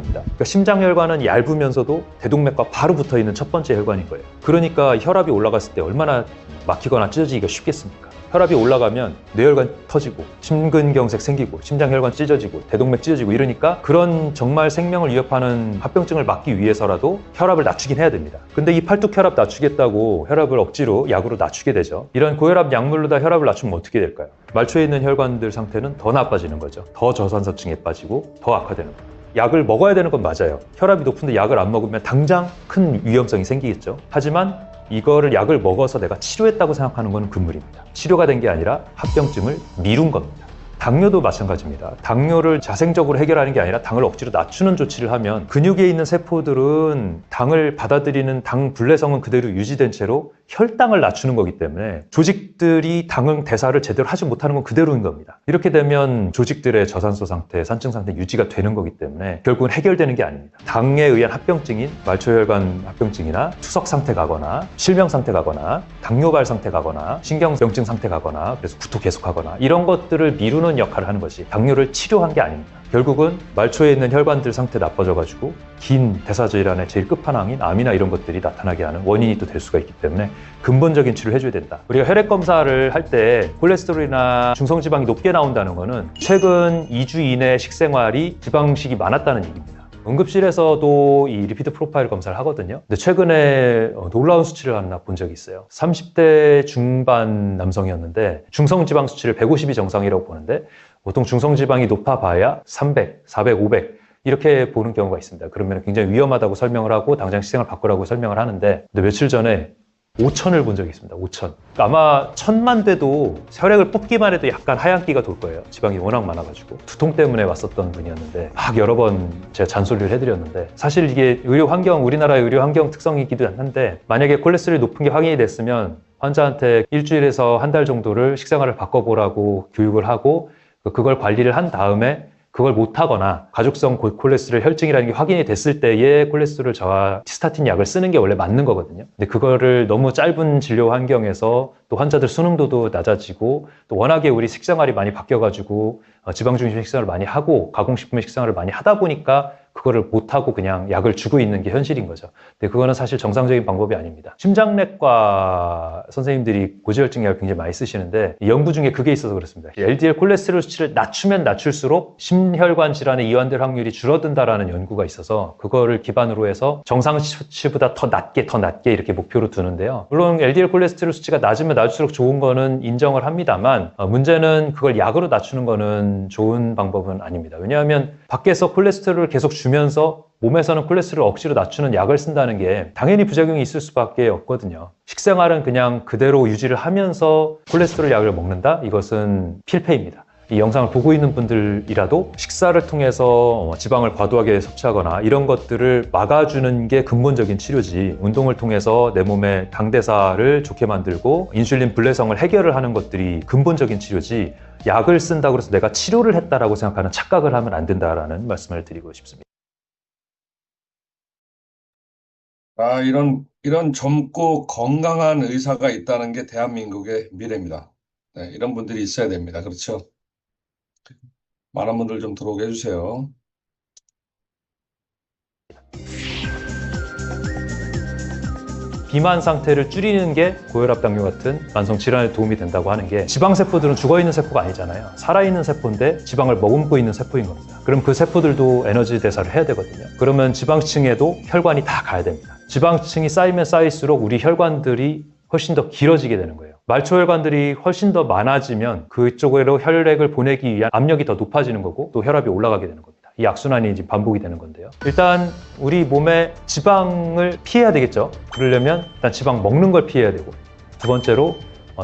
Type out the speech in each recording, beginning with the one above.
그러니까 심장혈관은 얇으면서도 대동맥과 바로 붙어있는 첫 번째 혈관인 거예요. 그러니까 혈압이 올라갔을 때 얼마나 막히거나 찢어지기가 쉽겠습니까? 혈압이 올라가면 뇌혈관 터지고 심근경색 생기고 심장혈관 찢어지고 대동맥 찢어지고 이러니까 그런 정말 생명을 위협하는 합병증을 막기 위해서라도 혈압을 낮추긴 해야 됩니다. 근데 이 팔뚝혈압 낮추겠다고 혈압을 억지로 약으로 낮추게 되죠. 이런 고혈압 약물로 다 혈압을 낮추면 어떻게 될까요? 말초에 있는 혈관들 상태는 더 나빠지는 거죠. 더 저산소증에 빠지고 더 악화되는 거예요. 약을 먹어야 되는 건 맞아요. 혈압이 높은데 약을 안 먹으면 당장 큰 위험성이 생기겠죠. 하지만 이거를 약을 먹어서 내가 치료했다고 생각하는 건 금물입니다. 치료가 된 게 아니라 합병증을 미룬 겁니다. 당뇨도 마찬가지입니다. 당뇨를 자생적으로 해결하는 게 아니라 당을 억지로 낮추는 조치를 하면 근육에 있는 세포들은 당을 받아들이는 당 분래성은 그대로 유지된 채로 혈당을 낮추는 거기 때문에 조직들이 당응 대사를 제대로 하지 못하는 건 그대로인 겁니다. 이렇게 되면 조직들의 저산소 상태, 산증 상태 유지가 되는 거기 때문에 결국은 해결되는 게 아닙니다. 당에 의한 합병증인 말초혈관 합병증이나 투석 상태 가거나 실명 상태 가거나 당뇨발 상태 가거나 신경병증 상태 가거나 그래서 구토 계속하거나 이런 것들을 미루는 역할을 하는 것이 당뇨를 치료한 게 아닙니다. 결국은 말초에 있는 혈관들 상태 나빠져가지고 긴 대사질환의 제일 끝판왕인 암이나 이런 것들이 나타나게 하는 원인이 또 될 수가 있기 때문에 근본적인 치료를 해줘야 된다. 우리가 혈액 검사를 할 때 콜레스테롤이나 중성지방이 높게 나온다는 거는 최근 2주 이내 식생활이 지방식이 많았다는 얘기입니다. 응급실에서도 이 리피드 프로파일 검사를 하거든요. 근데 최근에 놀라운 수치를 하나 본 적이 있어요. 30대 중반 남성이었는데 중성지방 수치를 150이 정상이라고 보는데 보통 중성지방이 높아봐야 300, 400, 500 이렇게 보는 경우가 있습니다. 그러면 굉장히 위험하다고 설명을 하고 당장 식생활 바꾸라고 설명을 하는데 근데 며칠 전에 5천을 본 적이 있습니다. 5천. 아마 1000만 돼도 혈액을 뽑기만 해도 약간 하얀기가 돌 거예요. 지방이 워낙 많아가지고. 두통 때문에 왔었던 분이었는데 막 여러 번 제가 잔소리를 해드렸는데 사실 이게 의료 환경, 우리나라의 의료 환경 특성이기도 한데 만약에 콜레스테롤이 높은 게 확인이 됐으면 환자한테 일주일에서 한 달 정도를 식생활을 바꿔보라고 교육을 하고 그걸 관리를 한 다음에 그걸 못하거나 가족성 콜레스테롤 혈증이라는 게 확인이 됐을 때에 콜레스테롤 저하 스타틴 약을 쓰는 게 원래 맞는 거거든요. 근데 그거를 너무 짧은 진료 환경에서 또 환자들 수능도도 낮아지고 또 워낙에 우리 식생활이 많이 바뀌어가지고 지방 중심 식생활을 많이 하고 가공식품의 식생활을 많이 하다 보니까 그거를 못하고 그냥 약을 주고 있는 게 현실인 거죠. 근데 그거는 사실 정상적인 방법이 아닙니다. 심장내과 선생님들이 고지혈증 약을 굉장히 많이 쓰시는데 연구 중에 그게 있어서 그렇습니다. LDL 콜레스테롤 수치를 낮추면 낮출수록 심혈관 질환의 이완될 확률이 줄어든다라는 연구가 있어서 그거를 기반으로 해서 정상 수치보다 더 낮게 이렇게 목표로 두는데요. 물론 LDL 콜레스테롤 수치가 낮으면 낮을수록 좋은 거는 인정을 합니다만 문제는 그걸 약으로 낮추는 거는 좋은 방법은 아닙니다. 왜냐하면 밖에서 콜레스테롤을 계속 주면서 몸에서는 콜레스테롤을 억지로 낮추는 약을 쓴다는 게 당연히 부작용이 있을 수밖에 없거든요. 식생활은 그냥 그대로 유지를 하면서 콜레스테롤 약을 먹는다? 이것은 필패입니다. 이 영상을 보고 있는 분들이라도 식사를 통해서 지방을 과도하게 섭취하거나 이런 것들을 막아주는 게 근본적인 치료지 운동을 통해서 내 몸의 당대사를 좋게 만들고 인슐린 분래성을 해결을 하는 것들이 근본적인 치료지 약을 쓴다고 해서 내가 치료를 했다라고 생각하는 착각을 하면 안 된다라는 말씀을 드리고 싶습니다. 이런 젊고 건강한 의사가 있다는 게 대한민국의 미래입니다. 네, 이런 분들이 있어야 됩니다. 그렇죠? 많은 분들 좀 들어오게 해주세요. 비만 상태를 줄이는 게 고혈압, 당뇨 같은 만성 질환에 도움이 된다고 하는 게 지방세포들은 죽어있는 세포가 아니잖아요. 살아있는 세포인데 지방을 머금고 있는 세포인 겁니다. 그럼 그 세포들도 에너지 대사를 해야 되거든요. 그러면 지방층에도 혈관이 다 가야 됩니다. 지방층이 쌓이면 쌓일수록 우리 혈관들이 훨씬 더 길어지게 되는 거예요. 말초혈관들이 훨씬 더 많아지면 그쪽으로 혈액을 보내기 위한 압력이 더 높아지는 거고 또 혈압이 올라가게 되는 겁니다. 이 악순환이 지금 반복이 되는 건데요. 일단 우리 몸에 지방을 피해야 되겠죠. 그러려면 일단 지방 먹는 걸 피해야 되고 두 번째로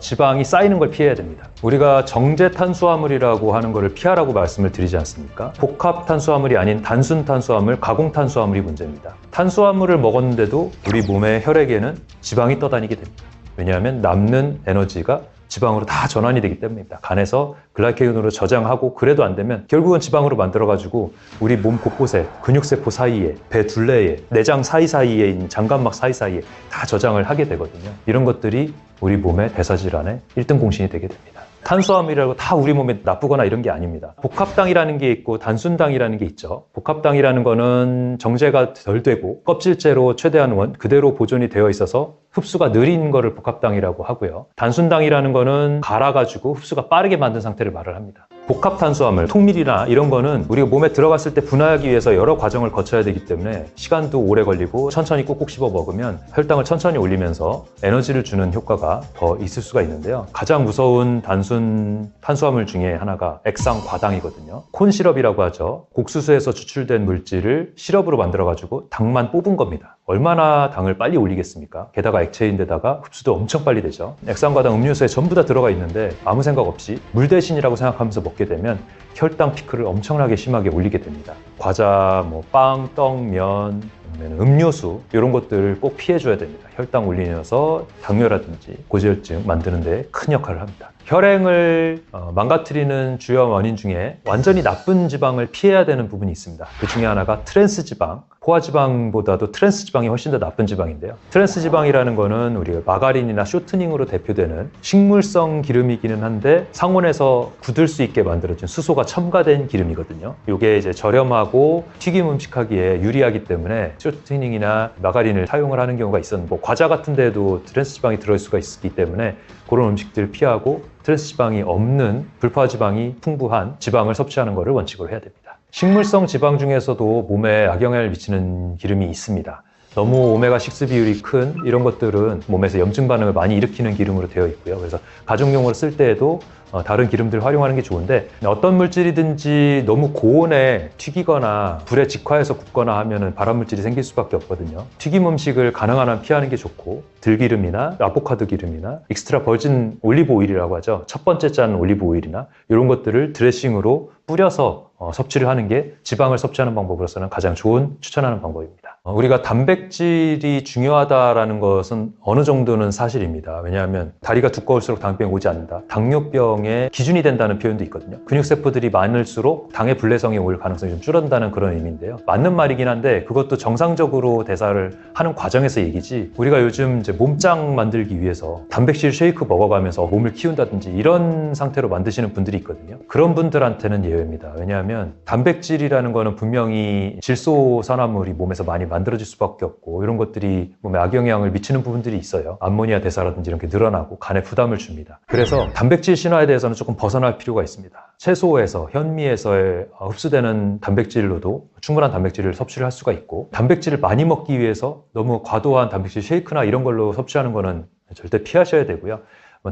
지방이 쌓이는 걸 피해야 됩니다. 우리가 정제 탄수화물이라고 하는 거를 피하라고 말씀을 드리지 않습니까? 복합 탄수화물이 아닌 단순 탄수화물, 가공 탄수화물이 문제입니다. 탄수화물을 먹었는데도 우리 몸의 혈액에는 지방이 떠다니게 됩니다. 왜냐하면 남는 에너지가 지방으로 다 전환이 되기 때문입니다. 간에서 글라이코겐으로 저장하고 그래도 안 되면 결국은 지방으로 만들어가지고 우리 몸 곳곳에 근육세포 사이에, 배 둘레에, 내장 사이사이에 있는 장관막 사이사이에 다 저장을 하게 되거든요. 이런 것들이 우리 몸의 대사질환의 1등 공신이 되게 됩니다. 탄수화물이라고 다 우리 몸에 나쁘거나 이런 게 아닙니다. 복합당이라는 게 있고 단순당이라는 게 있죠. 복합당이라는 거는 정제가 덜 되고 껍질째로 최대한 그대로 보존이 되어 있어서 흡수가 느린 거를 복합당이라고 하고요. 단순당이라는 거는 갈아가지고 흡수가 빠르게 만든 상태를 말을 합니다. 복합탄수화물, 통밀이나 이런 거는 우리가 몸에 들어갔을 때 분해하기 위해서 여러 과정을 거쳐야 되기 때문에 시간도 오래 걸리고 천천히 꼭꼭 씹어 먹으면 혈당을 천천히 올리면서 에너지를 주는 효과가 더 있을 수가 있는데요. 가장 무서운 단순 탄수화물 중에 하나가 액상과당이거든요. 콘시럽이라고 하죠. 옥수수에서 추출된 물질을 시럽으로 만들어가지고 당만 뽑은 겁니다. 얼마나 당을 빨리 올리겠습니까? 게다가 액체인데다가 흡수도 엄청 빨리 되죠. 액상과당 음료수에 전부 다 들어가 있는데 아무 생각 없이 물 대신이라고 생각하면서 먹게 되면 혈당 피크를 엄청나게 심하게 올리게 됩니다. 과자, 빵, 떡, 면, 음료수 이런 것들을 꼭 피해줘야 됩니다. 혈당 올리면서 당뇨라든지 고지혈증 만드는 데 큰 역할을 합니다. 혈행을 망가뜨리는 주요 원인 중에 완전히 나쁜 지방을 피해야 되는 부분이 있습니다. 그 중에 하나가 트랜스지방, 포화지방보다도 트랜스지방이 훨씬 더 나쁜 지방인데요. 트랜스지방이라는 거는 우리가 마가린이나 쇼트닝으로 대표되는 식물성 기름이기는 한데 상온에서 굳을 수 있게 만들어진 수소가 첨가된 기름이거든요. 이게 이제 저렴하고 튀김 음식하기에 유리하기 때문에 쇼트닝이나 마가린을 사용을 하는 경우가 있었는데 과자 같은 데도 트랜스지방이 들어있을 수가 있기 때문에 그런 음식들을 피하고 트랜스지방이 없는 불포화지방이 풍부한 지방을 섭취하는 것을 원칙으로 해야 됩니다. 식물성 지방 중에서도 몸에 악영향을 미치는 기름이 있습니다. 너무 오메가6 비율이 큰 이런 것들은 몸에서 염증 반응을 많이 일으키는 기름으로 되어 있고요. 그래서 가정용으로 쓸 때에도 다른 기름들 활용하는 게 좋은데 어떤 물질이든지 너무 고온에 튀기거나 불에 직화해서 굽거나 하면 발암물질이 생길 수밖에 없거든요. 튀김 음식을 가능한 한 피하는 게 좋고 들기름이나 아보카도 기름이나 익스트라 버진 올리브 오일이라고 하죠. 첫 번째 짠 올리브 오일이나 이런 것들을 드레싱으로 뿌려서 섭취를 하는 게 지방을 섭취하는 방법으로서는 가장 좋은 추천하는 방법입니다. 우리가 단백질이 중요하다는 것은 어느 정도는 사실입니다. 왜냐하면 다리가 두꺼울수록 당병이 오지 않는다. 당뇨병의 기준이 된다는 표현도 있거든요. 근육세포들이 많을수록 당의 불내성이 올 가능성이 좀 줄어든다는 그런 의미인데요. 맞는 말이긴 한데 그것도 정상적으로 대사를 하는 과정에서 얘기지 우리가 요즘 이제 몸짱 만들기 위해서 단백질 쉐이크 먹어가면서 몸을 키운다든지 이런 상태로 만드시는 분들이 있거든요. 그런 분들한테는 예외입니다. 왜냐하면 단백질이라는 거는 분명히 질소산화물이 몸에서 많이 만들어질 수밖에 없고 이런 것들이 몸에 악영향을 미치는 부분들이 있어요. 암모니아 대사라든지 이런 게 늘어나고 간에 부담을 줍니다. 그래서 단백질 신화에 대해서는 조금 벗어날 필요가 있습니다. 채소에서, 현미에서 흡수되는 단백질로도 충분한 단백질을 섭취를 할 수가 있고 일을 많이 먹기 위해서 너무 과도한 단백질 쉐이크나 이런 걸로 섭취하는 거는 절대 피하셔야 되고요.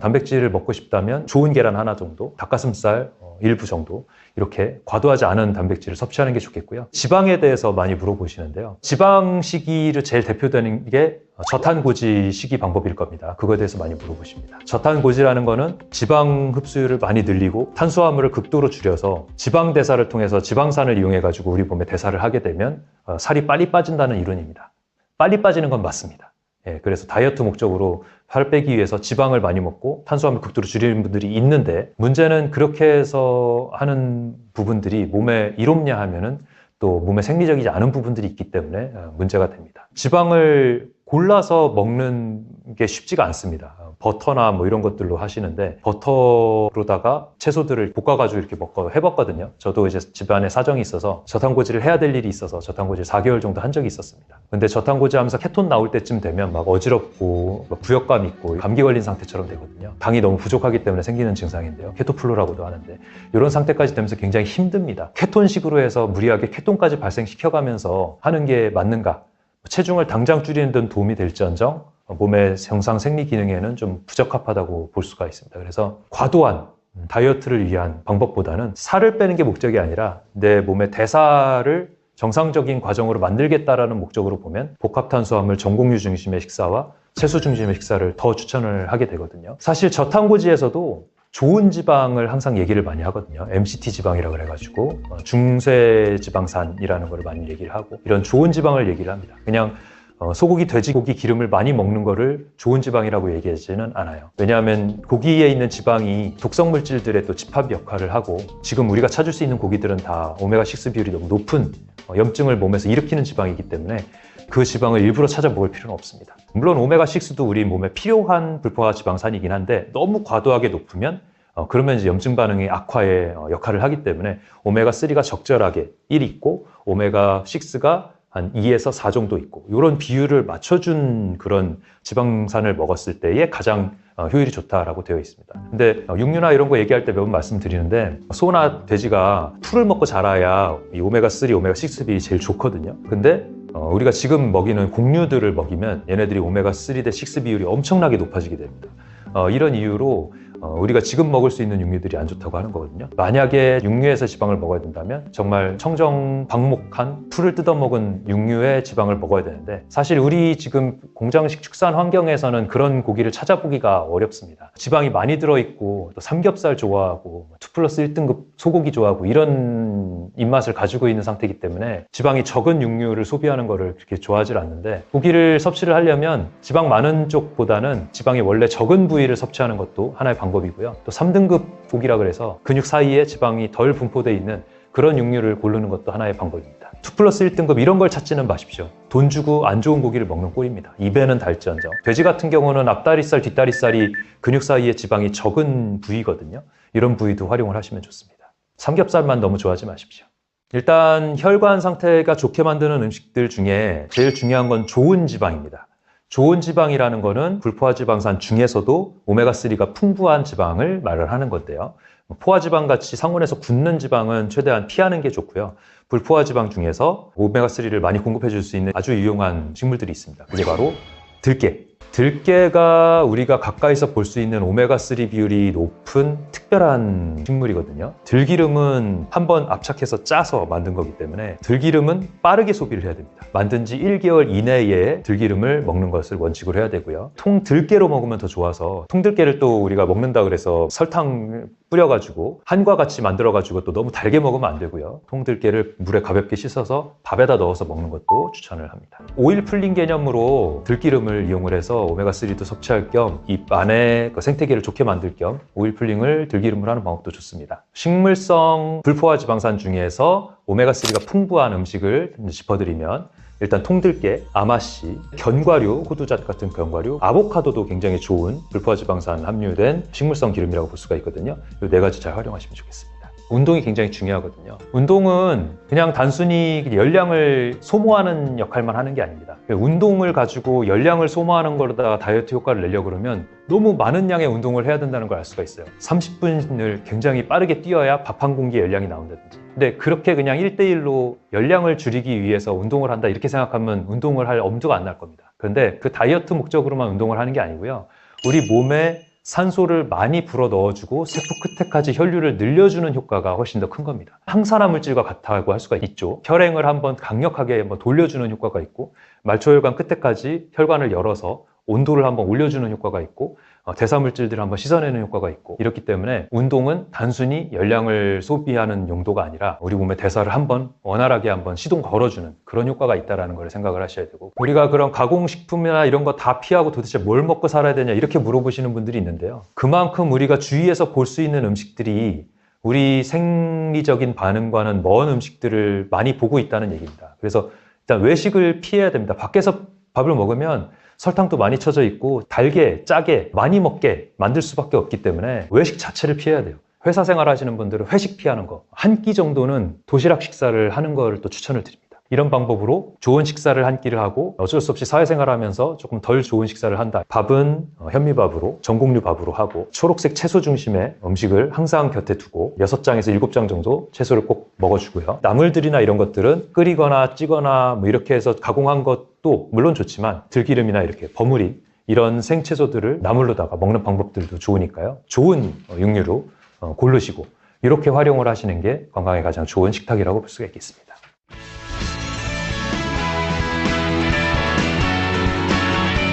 단백질을 먹고 싶다면 좋은 계란 하나 정도, 닭가슴살 일부 정도 이렇게 과도하지 않은 단백질을 섭취하는 게 좋겠고요. 지방에 대해서 많이 물어보시는데요. 지방 식이로 제일 대표되는 게 저탄고지 식이 방법일 겁니다. 그거에 대해서 많이 물어보십니다. 저탄고지라는 거는 지방 흡수율을 많이 늘리고 탄수화물을 극도로 줄여서 지방 대사를 통해서 지방산을 이용해 가지고 우리 몸에 대사를 하게 되면 살이 빨리 빠진다는 이론입니다. 빨리 빠지는 건 맞습니다. 그래서 다이어트 목적으로 살 빼기 위해서 지방을 많이 먹고 탄수화물 극도로 줄이는 분들이 있는데 문제는 그렇게 해서 하는 부분들이 몸에 이롭냐 하면은 또 몸에 생리적이지 않은 부분들이 있기 때문에 문제가 됩니다. 지방을 골라서 먹는 게 쉽지가 않습니다. 버터나 이런 것들로 하시는데 버터로다가 채소들을 볶아가지고 이렇게 해봤거든요. 저도 이제 집안에 사정이 있어서 저탄고지를 해야 될 일이 있어서 저탄고지를 4개월 정도 한 적이 있었습니다. 근데 저탄고지 하면서 케톤 나올 때쯤 되면 막 어지럽고 부역감 있고 감기 걸린 상태처럼 되거든요. 당이 너무 부족하기 때문에 생기는 증상인데요. 케토플로라고도 하는데 이런 상태까지 되면서 굉장히 힘듭니다. 케톤식으로 해서 무리하게 케톤까지 발생시켜가면서 하는 게 맞는가? 체중을 당장 줄이는 데는 도움이 될지언정 몸의 정상 생리 기능에는 좀 부적합하다고 볼 수가 있습니다. 그래서 과도한 다이어트를 위한 방법보다는 살을 빼는 게 목적이 아니라 내 몸의 대사를 정상적인 과정으로 만들겠다라는 목적으로 보면 복합탄수화물 전공류 중심의 식사와 채소 중심의 식사를 더 추천을 하게 되거든요. 사실 저탄고지에서도 좋은 지방을 항상 얘기를 많이 하거든요. MCT 지방이라고 해가지고 중쇄지방산이라는 걸 많이 얘기를 하고 이런 좋은 지방을 얘기를 합니다. 그냥 소고기, 돼지고기 기름을 많이 먹는 거를 좋은 지방이라고 얘기하지는 않아요. 왜냐하면 고기에 있는 지방이 독성 물질들의 또 집합 역할을 하고 지금 우리가 찾을 수 있는 고기들은 다 오메가6 비율이 너무 높은 염증을 몸에서 일으키는 지방이기 때문에 그 지방을 일부러 찾아 먹을 필요는 없습니다. 물론 오메가6도 우리 몸에 필요한 불포화 지방산이긴 한데 너무 과도하게 높으면 그러면 이제 염증 반응의 악화에 역할을 하기 때문에 오메가3가 적절하게 1 있고 오메가6가 한 2에서 4 정도 있고 이런 비율을 맞춰준 그런 지방산을 먹었을 때에 가장 효율이 좋다라고 되어 있습니다. 근데 육류나 이런 거 얘기할 때 매번 말씀드리는데 소나 돼지가 풀을 먹고 자라야 이 오메가3, 오메가6 비율이 제일 좋거든요. 근데 우리가 지금 먹이는 곡류들을 먹이면 얘네들이 오메가3 대 6 비율이 엄청나게 높아지게 됩니다. 이런 이유로 우리가 지금 먹을 수 있는 육류들이 안 좋다고 하는 거거든요. 만약에 육류에서 지방을 먹어야 된다면 정말 청정방목한 풀을 뜯어먹은 육류의 지방을 먹어야 되는데 사실 우리 지금 공장식 축산 환경에서는 그런 고기를 찾아보기가 어렵습니다. 지방이 많이 들어있고 또 삼겹살 좋아하고 2+1등급 소고기 좋아하고 이런 입맛을 가지고 있는 상태이기 때문에 지방이 적은 육류를 소비하는 거를 그렇게 좋아하지 않는데 고기를 섭취를 하려면 지방 많은 쪽보다는 지방이 원래 적은 부위를 섭취하는 것도 하나의 방법이고요. 또 3등급 고기라 그래서 근육 사이에 지방이 덜 분포되어 있는 그런 육류를 고르는 것도 하나의 방법입니다. 2+1등급 이런 걸 찾지는 마십시오. 돈 주고 안 좋은 고기를 먹는 꼴입니다. 입에는 달지언정. 돼지 같은 경우는 앞다리살, 뒷다리살이 근육 사이에 지방이 적은 부위거든요. 이런 부위도 활용을 하시면 좋습니다. 삼겹살만 너무 좋아하지 마십시오. 일단 혈관 상태가 좋게 만드는 음식들 중에 제일 중요한 건 좋은 지방입니다. 좋은 지방이라는 거는 불포화지방산 중에서도 오메가3가 풍부한 지방을 말을 하는 건데요. 포화지방 같이 상온에서 굳는 지방은 최대한 피하는 게 좋고요. 불포화지방 중에서 오메가3를 많이 공급해 줄 수 있는 아주 유용한 식물들이 있습니다. 그게 바로 들깨. 들깨가 우리가 가까이서 볼 수 있는 오메가3 비율이 높은 특별한 식물이거든요. 들기름은 한번 압착해서 짜서 만든 거기 때문에 들기름은 빠르게 소비를 해야 됩니다. 만든 지 1개월 이내에 들기름을 먹는 것을 원칙으로 해야 되고요. 통들깨로 먹으면 더 좋아서 통들깨를 또 우리가 먹는다 그래서 설탕 뿌려가지고 한과 같이 만들어가지고 또 너무 달게 먹으면 안 되고요. 통들깨를 물에 가볍게 씻어서 밥에다 넣어서 먹는 것도 추천을 합니다. 오일 풀링 개념으로 들기름을 이용을 해서 오메가3도 섭취할 겸 입 안에 생태계를 좋게 만들 겸 오일 풀링을 들기름으로 하는 방법도 좋습니다. 식물성 불포화 지방산 중에서 오메가3가 풍부한 음식을 짚어드리면 일단 통들깨, 아마씨, 견과류, 호두잣 같은 견과류, 아보카도도 굉장히 좋은 불포화지방산 함유된 식물성 기름이라고 볼 수가 있거든요. 이 4가지 잘 활용하시면 좋겠습니다. 운동이 굉장히 중요하거든요. 운동은 그냥 단순히 열량을 소모하는 역할만 하는 게 아닙니다. 운동을 가지고 열량을 소모하는 거로다가 다이어트 효과를 내려고 그러면 너무 많은 양의 운동을 해야 된다는 걸 알 수가 있어요. 30분을 굉장히 빠르게 뛰어야 밥 한 공기의 열량이 나온다든지. 근데 그렇게 그냥 1대1로 열량을 줄이기 위해서 운동을 한다 이렇게 생각하면 운동을 할 엄두가 안 날 겁니다. 그런데 그 다이어트 목적으로만 운동을 하는 게 아니고요. 우리 몸에 산소를 많이 불어 넣어주고 세포 끝에까지 혈류를 늘려주는 효과가 훨씬 더 큰 겁니다. 항산화 물질과 같다고 할 수가 있죠. 혈행을 한번 강력하게 한번 돌려주는 효과가 있고 말초혈관 끝에까지 혈관을 열어서 온도를 한번 올려주는 효과가 있고 대사물질들을 한번 씻어내는 효과가 있고 이렇기 때문에 운동은 단순히 열량을 소비하는 용도가 아니라 우리 몸의 대사를 한번 원활하게 한번 시동 걸어주는 그런 효과가 있다는 걸 생각을 하셔야 되고 우리가 그런 가공식품이나 이런 거 다 피하고 도대체 뭘 먹고 살아야 되냐 이렇게 물어보시는 분들이 있는데요. 그만큼 우리가 주위에서 볼 수 있는 음식들이 우리 생리적인 반응과는 먼 음식들을 많이 보고 있다는 얘기입니다. 그래서 일단 외식을 피해야 됩니다. 밖에서 밥을 먹으면 설탕도 많이 쳐져 있고 달게, 짜게, 많이 먹게 만들 수밖에 없기 때문에 외식 자체를 피해야 돼요. 회사 생활 하시는 분들은 회식 피하는 거, 한 끼 정도는 도시락 식사를 하는 걸 또 추천을 드립니다. 이런 방법으로 좋은 식사를 한 끼를 하고 어쩔 수 없이 사회생활 하면서 조금 덜 좋은 식사를 한다. 밥은 현미밥으로, 전곡류 밥으로 하고 초록색 채소 중심의 음식을 항상 곁에 두고 6장에서 7장 정도 채소를 꼭 먹어주고요. 나물들이나 이런 것들은 끓이거나 찌거나 뭐 이렇게 해서 가공한 것도 물론 좋지만 들기름이나 이렇게 버무린 이런 생채소들을 나물로다가 먹는 방법들도 좋으니까요. 좋은 육류로 고르시고 이렇게 활용을 하시는 게 건강에 가장 좋은 식탁이라고 볼 수가 있겠습니다.